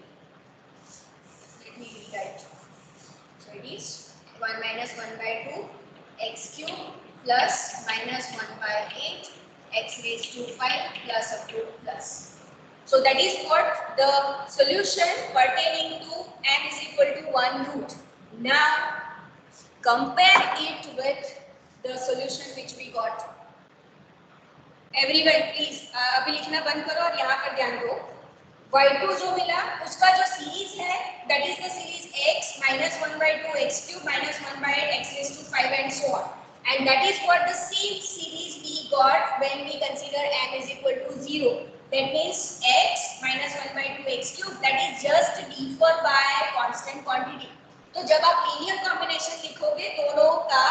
let me rewrite. So it is 1 minus 1 by 2 x cube plus minus 1 by 8 x raised to 5 plus up to plus. So that is what the solution pertaining to m is equal to 1 root. Now compare it with the solution which we got. Everyone please अभी लिखना बंद करो और यहाँ पर ध्यान दो. y2 जो मिला उसका जो सीरीज है that is the series x minus 1 by 2 x cube minus 1 by 8 x raised to 5 and so on, and that is what the same series we got when we consider m is equal to 0. That means x minus 1 by 2 x cube, that is just differ by constant quantity. तो जब आप linear combination लिखोगे दोनों का,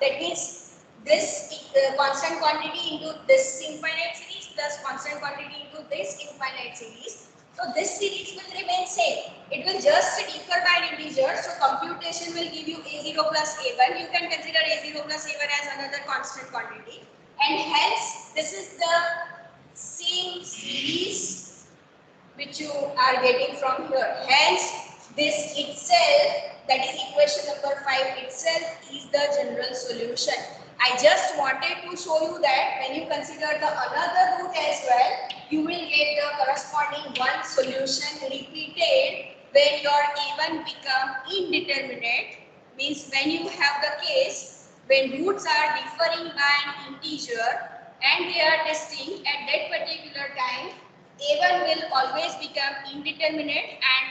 that means this constant quantity into this infinite series plus constant quantity into this infinite series. So this series will remain same. It will just differ by an integer. So computation will give you a0 plus a1. You can consider a0 plus a1 as another constant quantity. And hence this is the same series which you are getting from here. Hence, this itself, that is equation number 5 itself, is the general solution. I just wanted to show you that when you consider the another root as well, you will get the corresponding one solution repeated when your A1 become indeterminate. Means when you have the case when roots are differing by an integer and they are testing at that particular time, A1 will always become indeterminate and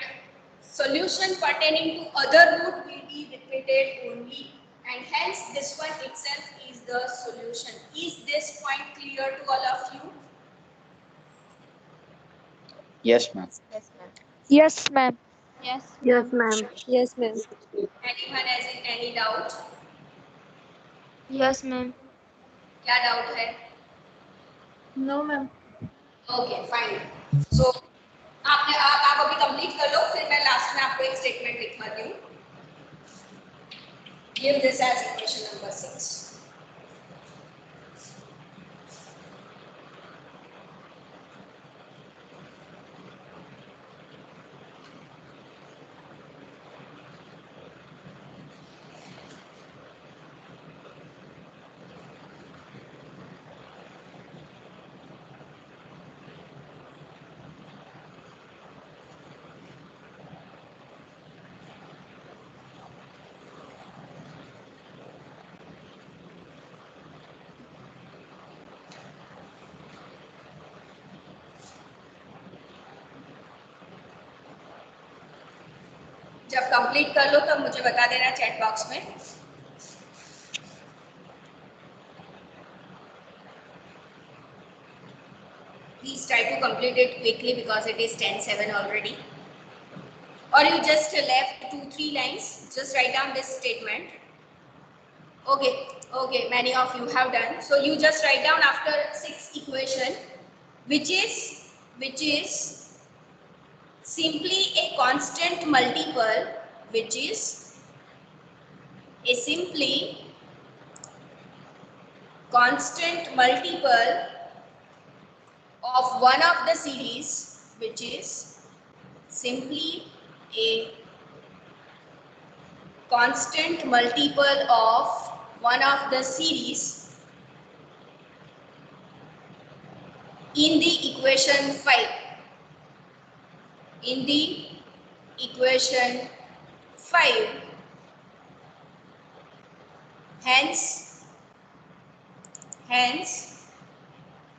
solution pertaining to other root will be repeated only, and hence this one itself is the solution. Is this point clear to all of you? Yes, ma'am. Yes, ma'am. Yes, Yes, ma'am. ma'am. Yes, ma'am. Anyone has any doubt? Yes, ma'am. क्या doubt है? No, ma'am. Okay fine. सो आप अभी complete कर लो, फिर मैं last में आपको एक स्टेटमेंट लिखवाती हूँ. Give this as equation number 6. जब कंप्लीट कर लो तब मुझे बता देना चैट बॉक्स में. Please try to complete it quickly because it is 10:07 already. Or you just left 2-3 lines. Just write down this statement. Okay, many of you have done. So you just write down after 6 equation, which is simply a constant multiple, which is a simply constant multiple of one of the series, which is simply a constant multiple of one of the series in the equation 5. In the equation 5, hence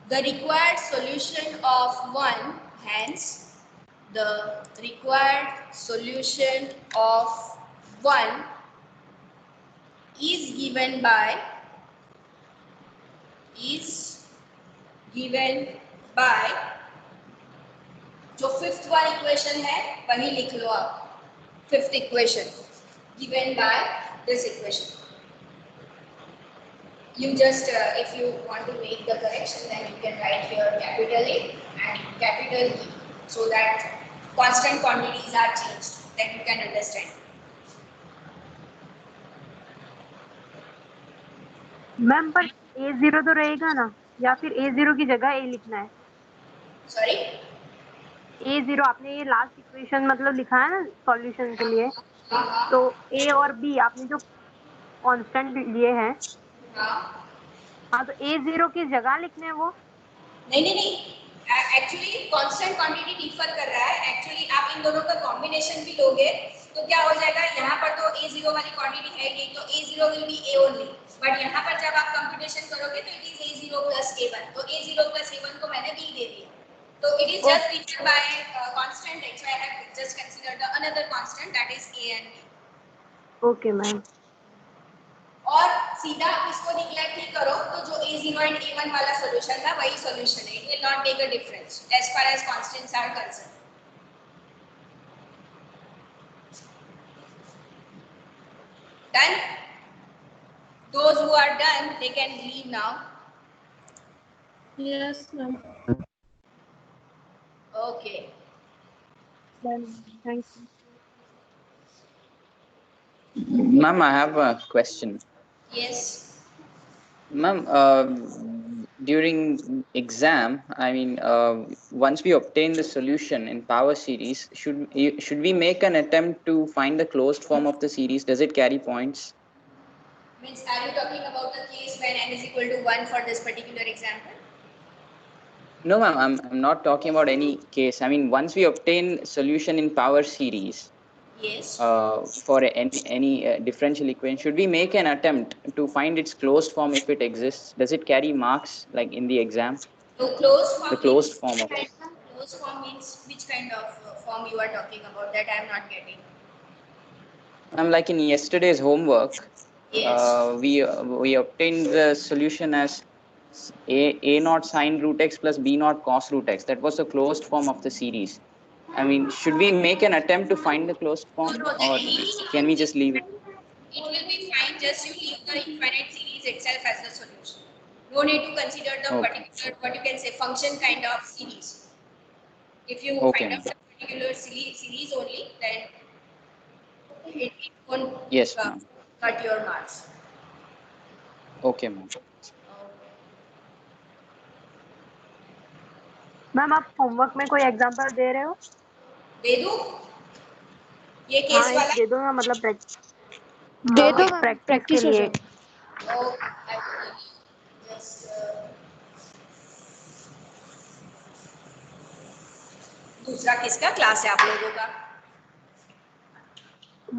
the required solution of 1, hence the required solution of 1 is given by जो fifth one equation है वही लिख लो आप. Fifth equation given by this equation. You just if you want to make the correction, then you can write here capital A and capital E, so that constant quantities are changed, that you can understand. Ma'am पर A0 तो रहेगा ना, या फिर A0 की जगह A लिखना है? Sorry? A0 आपने ये लास्ट इक्वेशन मतलब लिखा है ना सॉल्यूशन के लिए, हाँ. तो A और B आपने जो कांस्टेंट लिए हैं, हाँ तो A0 की जगह लिखने हैं वो? नहीं. एक्चुअली कांस्टेंट क्वांटिटी डिफर कर रहा है. एक्चुअली आप इन दोनों का कॉम्बिनेशन भी लोगे तो क्या हो जाएगा, यहाँ पर तो A0 वाली क्वांटिटी है नहीं, तो A0 will be A only. But यहाँ पर जब आप कंप्यूटेशन करोगे तो it is A0 plus A1. तो A0 plus A1 को मैंने B दे दिया. तो it is just replaced by constant, that's why I have just considered the another constant, that is A and B. Okay ma'am. और सीधा इसको neglect नहीं करो, तो जो A0 and A1 वाला सॉल्यूशन था वही सॉल्यूशन है. It will not make a difference as far as constants are concerned. Done? Those who are done, they can leave now. Yes, ma'am. Okay. Done. Thank you. Ma'am, I have a question. Yes. Ma'am, during exam, I mean, once we obtain the solution in power series, should we make an attempt to find the closed form of the series? Does it carry points? Means, are you talking about the case when n is equal to 1 for this particular example? No, ma'am, I'm not talking about any case. I mean, once we obtain solution in power series, Yes. for any differential equation, should we make an attempt to find its closed form if it exists? Does it carry marks like in the exam? So closed form The closed means form which of kind closed form means which kind of form you are talking about? That I am not getting. like in yesterday's homework, Yes. we obtained the solution as a naught sine root x plus b naught cos root x. That was the closed form of the series. I mean, should we make an attempt to find the closed No, form, no, then or can we just leave it? it will be fine. Just you leave the infinite series itself as the solution. No need to consider the Okay. particular, what you can say, function kind of series. If you Okay, find ma'am. out the particular series only, then it won't Yes, ma'am. cut your marks. Okay, ma'am. Ma'am आप homework में कोई example दे रहे हो? दे दूं? ये हाँ case एक वाला? दे दो ना, मतलब दे दो एक मैम, प्रैक्टिस के प्रैक्टिस हो लिए। जाए। Okay, I will give you just दूसरा किसका क्लास है आप लोगों का?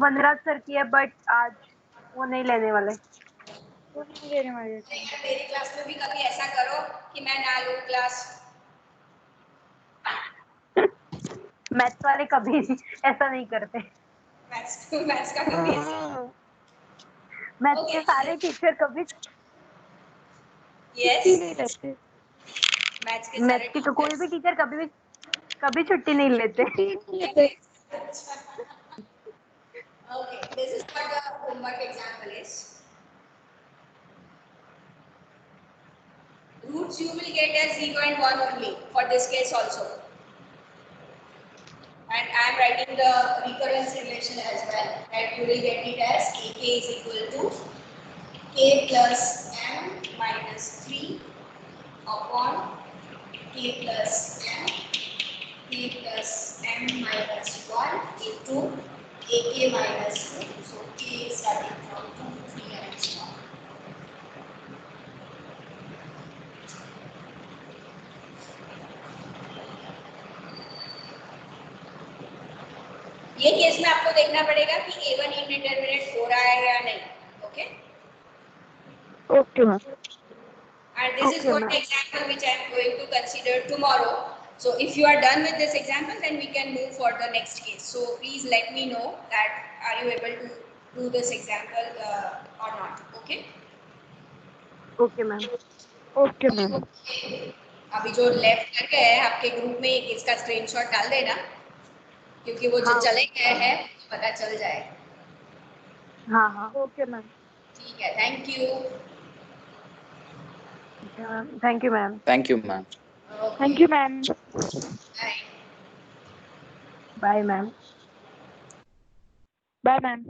वनराज सर की है, बट आज वो नहीं लेने वाले। वो नहीं लेने वाले थे। नहीं, मेरी क्लास में भी कभी ऐसा करो कि मैं ना लूं क्लास। मैथ्स वाले कभी ऐसा नहीं करते। मैथ्स का कभी ऐसा। Maths Okay. के सारे टीचर कभी Yes. छुट्टी नहीं लेते। मैथ्स के मैथ्स सारे की तो कोई भी टीचर कभी छुट्टी नहीं लेते। छुट्टी नहीं लेते। Okay, this is what the homework example is. Roots you will get as 0 and 1 only for this case also. And I am writing the recurrence relation as well. That you will get it as Ak is equal to K plus M minus 3 upon K plus M, K plus M minus 1 into Ak minus 2. So K is starting from 2, 3 and so on. ये case में आपको देखना पड़ेगा कि A1 indeterminate हो रहा है या नहीं. Okay? Okay ma'am. And this is what the example which I am going to consider tomorrow. So if you are done with this example, then we can move for the next case. So please let me know that are you able to do this example or not. Okay? Okay ma'am. Okay ma'am. अभी जो left कर गए हैं आपके group में एक इसका screenshot डाल देना, क्योंकि वो जो हाँ। चले गए हैं पता चल जाएगा। हाँ हाँ ओके मैम। ठीक है, thank you. Thank you ma'am. Thank you, ma'am. Thank you ma'am. Bye. Bye ma'am. Bye ma'am.